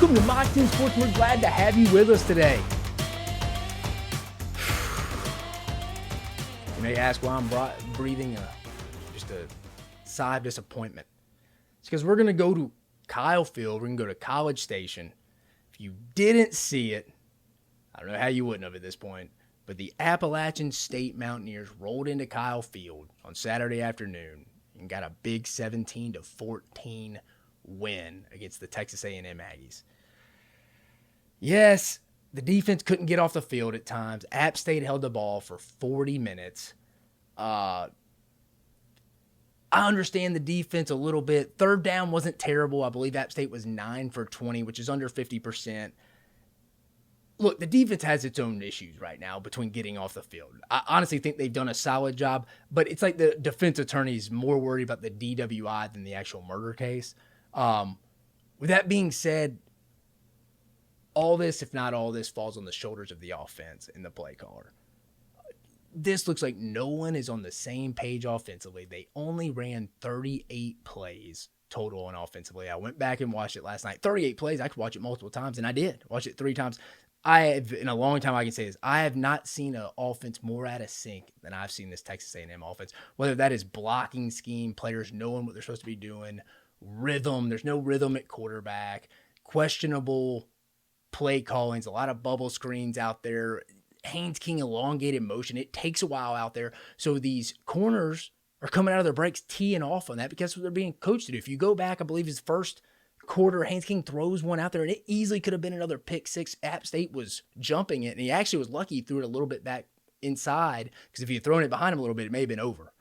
Welcome to Mock 10 Sports. We're glad to have you with us today. You may ask why I'm breathing just a sigh of disappointment. It's because we're going to go to Kyle Field. We're going to go to College Station. If you didn't see it, I don't know how you wouldn't have at this point, but the Appalachian State Mountaineers rolled into Kyle Field on Saturday afternoon and got a big 17-14 win against the Texas A&M Aggies. Yes, the defense couldn't get off the field at times. App State held the ball for 40 minutes. I understand the defense a little bit. Third down wasn't terrible. I believe App State was 9 for 20, which is under 50%. Look, the defense has its own issues right now between getting off the field. I honestly think they've done a solid job, but it's like the defense attorney is more worried about the DWI than the actual murder case. With that being said, all this, if not all this, falls on the shoulders of the offense and the play caller. This looks like no one is on the same page offensively. They only ran 38 plays total on offensively. I went back and watched it last night. 38 plays. I could watch it multiple times, and I did. Watch it 3 times. I have, in a long time, I can say this. I have not seen an offense more out of sync than I've seen this Texas A&M offense. Whether that is blocking scheme, players knowing what they're supposed to be doing, rhythm. There's no rhythm at quarterback. Questionable play callings. A lot of bubble screens out there. Haynes King elongated motion. It takes a while out there. So these corners are coming out of their breaks teeing off on that because that's what they're being coached to do. If you go back, I believe his first quarter, Haynes King throws one out there, and it easily could have been another pick six. App State was jumping it, and he actually was lucky he threw it a little bit back inside, because if he had thrown it behind him a little bit, it may have been over.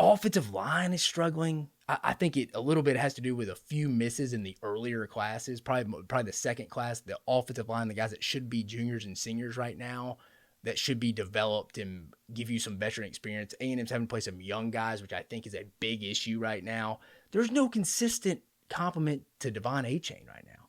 Offensive line is struggling. I think it a little bit has to do with a few misses in the earlier classes, probably the second class, the offensive line, the guys that should be juniors and seniors right now, that should be developed and give you some veteran experience. A&M's having to play some young guys, which I think is a big issue right now. There's no consistent complement to Devon Achane right now.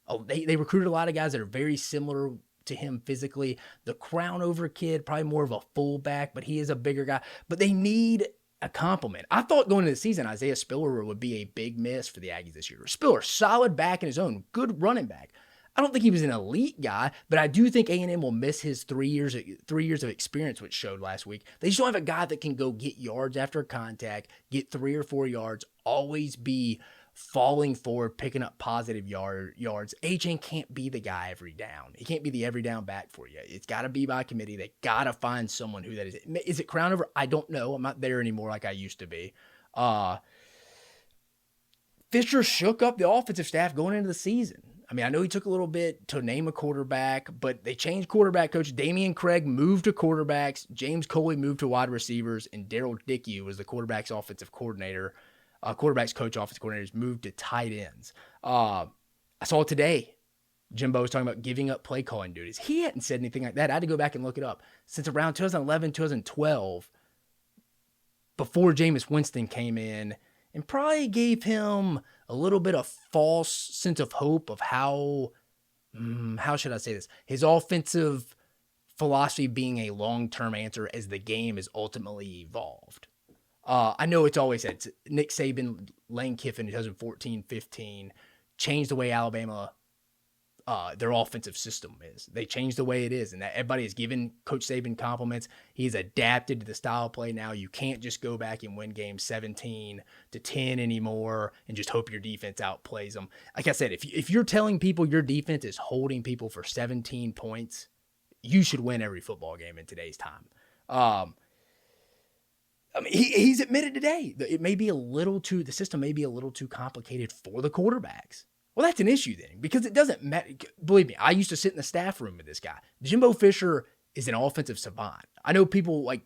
Oh, they recruited a lot of guys that are very similar to him physically. The Crownover kid, probably more of a fullback, but he is a bigger guy. But they need a compliment. I thought going into the season, Isaiah Spiller would be a big miss for the Aggies this year. Spiller, solid back in his own, good running back. I don't think he was an elite guy, but I do think A&M will miss his 3 years of experience, which showed last week. They just don't have a guy that can go get yards after contact, get 3 or 4 yards, always be falling forward, picking up positive yards. Achane can't be the guy every down. He can't be the every down back for you. It's got to be by committee. They got to find someone who that is. Is it Crownover? I don't know. I'm not there anymore like I used to be. Fisher shook up the offensive staff going into the season. I mean, I know he took a little bit to name a quarterback, but they changed quarterback coach. Damian Craig moved to quarterbacks. James Coley moved to wide receivers, and Daryl Dickey was the quarterback's offensive coordinator. Quarterback's coach, offensive coordinators moved to tight ends. I saw today, Jimbo was talking about giving up play calling duties. He hadn't said anything like that. I had to go back and look it up. Since around 2011, 2012, before Jameis Winston came in, and probably gave him a little bit of false sense of hope of how should I say this? His offensive philosophy being a long-term answer as the game is ultimately evolved. I know it's always said, Nick Saban, Lane Kiffin in 2014-15 changed the way Alabama, their offensive system is. They changed the way it is, and that everybody has given Coach Saban compliments. He's adapted to the style of play now. You can't just go back and win games 17-10 anymore and just hope your defense outplays them. Like I said, if you're telling people your defense is holding people for 17 points, you should win every football game in today's time. I mean, he's admitted today that the system may be a little too complicated for the quarterbacks. Well, that's an issue then, because it doesn't matter. Believe me, I used to sit in the staff room with this guy. Jimbo Fisher is an offensive savant. I know people want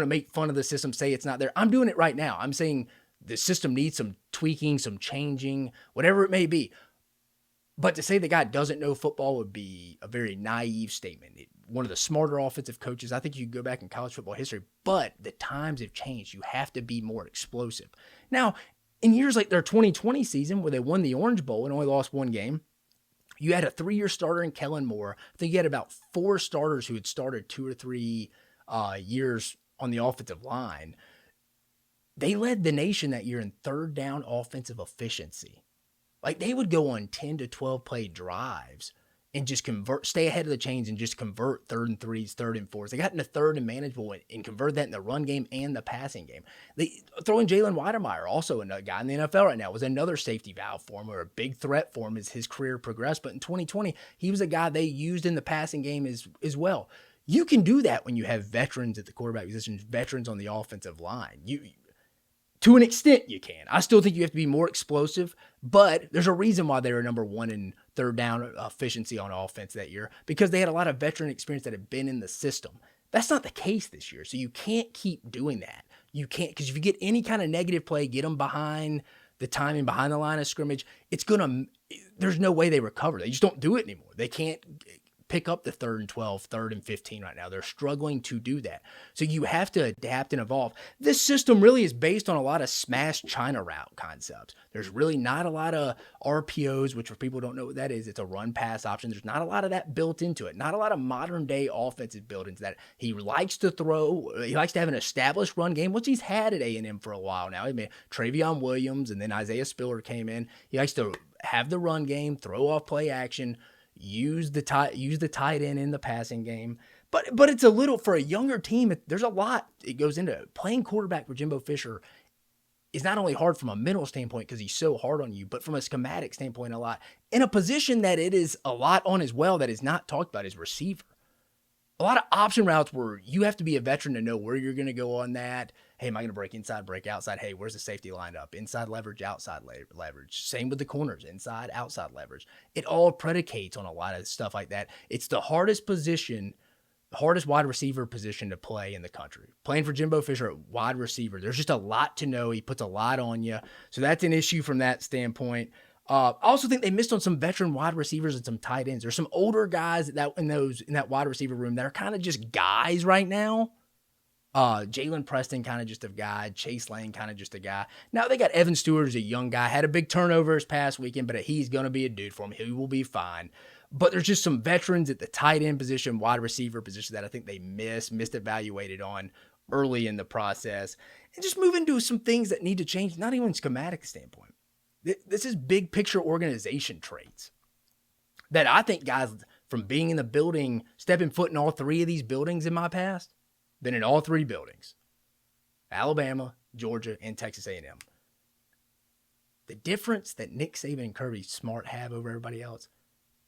to make fun of the system, say it's not there. I'm doing it right now. I'm saying the system needs some tweaking, some changing, whatever it may be. But to say the guy doesn't know football would be a very naive statement. One of the smarter offensive coaches, I think you can go back in college football history, but the times have changed. You have to be more explosive. Now, in years like their 2020 season where they won the Orange Bowl and only lost one game, you had a 3-year starter in Kellen Moore. I think you had about 4 starters who had started 2 or 3 years on the offensive line. They led the nation that year in third down offensive efficiency. Like they would go on 10 to 12 play drives and just stay ahead of the chains and just convert 3rd and 3s, 3rd and 4s. They got into 3rd and manageable and convert that in the run game and the passing game. They throw in Jalen Weidemeyer, also another guy in the NFL right now, was another safety valve for him or a big threat for him as his career progressed. But in 2020, he was a guy they used in the passing game as well. You can do that when you have veterans at the quarterback position, veterans on the offensive line. To an extent, you can. I still think you have to be more explosive, but there's a reason why they were number 1 in 3rd down efficiency on offense that year, because they had a lot of veteran experience that had been in the system. That's not the case this year, so you can't keep doing that. You can't, because if you get any kind of negative play, get them behind the timing, behind the line of scrimmage, there's no way they recover. They just don't do it anymore. They can't pick up the 3rd and 12, 3rd and 15 right now. They're struggling to do that. So you have to adapt and evolve. This system really is based on a lot of smash China route concepts. There's really not a lot of RPOs, which for people who don't know what that is, it's a run pass option. There's not a lot of that built into it. Not a lot of modern day offenses built into that. He likes to throw. He likes to have an established run game, which he's had at A&M for a while now. I mean, Travion Williams and then Isaiah Spiller came in. He likes to have the run game, throw off play action, use the tight end in the passing game. But it's a little, for a younger team, there's a lot it goes into it. Playing quarterback for Jimbo Fisher is not only hard from a mental standpoint because he's so hard on you, but from a schematic standpoint a lot. In a position that it is a lot on as well that is not talked about is receiver. A lot of option routes where you have to be a veteran to know where you're going to go on that. Hey, am I going to break inside, break outside? Hey, where's the safety lined up? Inside leverage, outside leverage. Same with the corners, inside, outside leverage. It all predicates on a lot of stuff like that. It's the hardest position, the hardest wide receiver position to play in the country. Playing for Jimbo Fisher at wide receiver, there's just a lot to know. He puts a lot on you. So that's an issue from that standpoint. I also think they missed on some veteran wide receivers and some tight ends. There's some older guys in that wide receiver room that are kind of just guys right now. Jalen Preston, kind of just a guy. Chase Lane, kind of just a guy. Now they got Evan Stewart as a young guy. Had a big turnover this past weekend, but he's going to be a dude for him. He will be fine. But there's just some veterans at the tight end position, wide receiver position that I think they missed evaluated on early in the process. And just move into some things that need to change, not even schematic standpoint. This is big picture organization traits that I think guys from being in the building, stepping foot in all 3 of these buildings in my past, been in all 3 buildings, Alabama, Georgia, and Texas A&M. The difference that Nick Saban and Kirby Smart have over everybody else,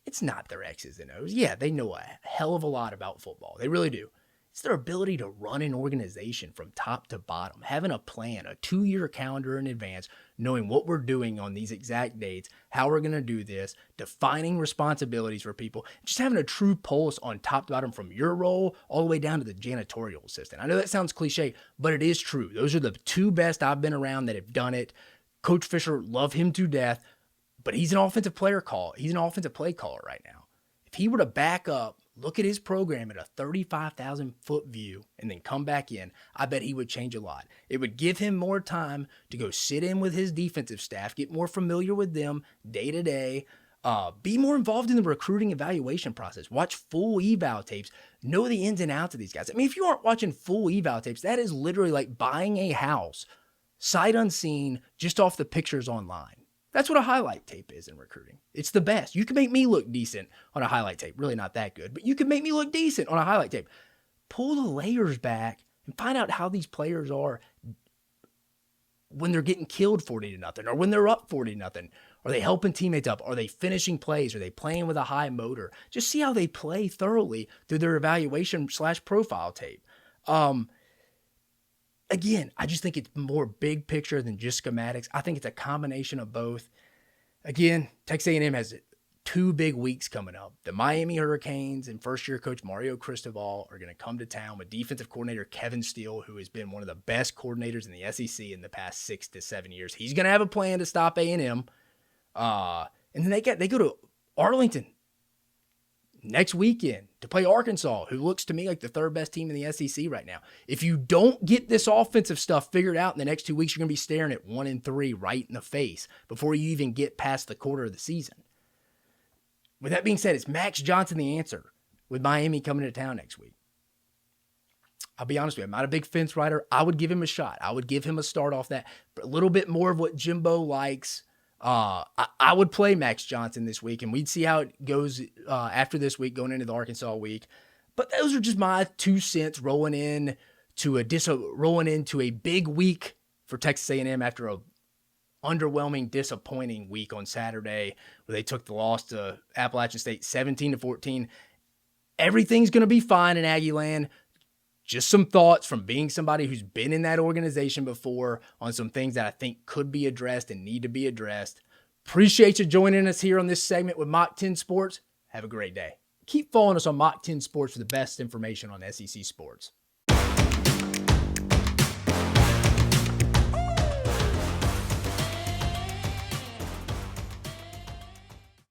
it's not their X's and O's. Yeah, they know a hell of a lot about football. They really do. It's their ability to run an organization from top to bottom, having a plan, a 2-year calendar in advance, knowing what we're doing on these exact dates, how we're going to do this, defining responsibilities for people, just having a true pulse on top to bottom from your role all the way down to the janitorial assistant. I know that sounds cliche, but it is true. Those are the 2 best I've been around that have done it. Coach Fisher, love him to death, but he's an offensive play caller right now. If he were to back up, look at his program at a 35,000 foot view and then come back in, I bet he would change a lot. It would give him more time to go sit in with his defensive staff, get more familiar with them day to day, be more involved in the recruiting evaluation process, watch full eval tapes, know the ins and outs of these guys. I mean, if you aren't watching full eval tapes, that is literally like buying a house, sight unseen, just off the pictures online. That's what a highlight tape is in recruiting. It's the best. You can make me look decent on a highlight tape. Really not that good, but you can make me look decent on a highlight tape. Pull the layers back and find out how these players are when they're getting killed 40-0 or when they're up 40-0. Are they helping teammates up? Are they finishing plays? Are they playing with a high motor? Just see how they play thoroughly through their evaluation/profile tape. Again, I just think it's more big picture than just schematics. I think it's a combination of both. Again, Texas A&M has 2 big weeks coming up. The Miami Hurricanes and first-year coach Mario Cristobal are going to come to town with defensive coordinator Kevin Steele, who has been one of the best coordinators in the SEC in the past 6 to 7 years. He's going to have a plan to stop A&M. And then they go to Arlington next weekend to play Arkansas, who looks to me like the 3rd best team in the SEC right now. If you don't get this offensive stuff figured out in the next 2 weeks, you're going to be staring at 1-3 right in the face before you even get past the quarter of the season. With that being said, is Max Johnson the answer with Miami coming to town next week? I'll be honest with you, I'm not a big fence rider. I would give him a shot. I would give him a start off that. But a little bit more of what Jimbo likes. I would play Max Johnson this week, and we'd see how it goes after this week, going into the Arkansas week. But those are just my 2 cents rolling into a big week for Texas A&M after a underwhelming, disappointing week on Saturday where they took the loss to Appalachian State 17-14. Everything's going to be fine in Aggieland. Just some thoughts from being somebody who's been in that organization before on some things that I think could be addressed and need to be addressed. Appreciate you joining us here on this segment with Mock 10 Sports. Have a great day. Keep following us on Mock 10 Sports for the best information on SEC sports.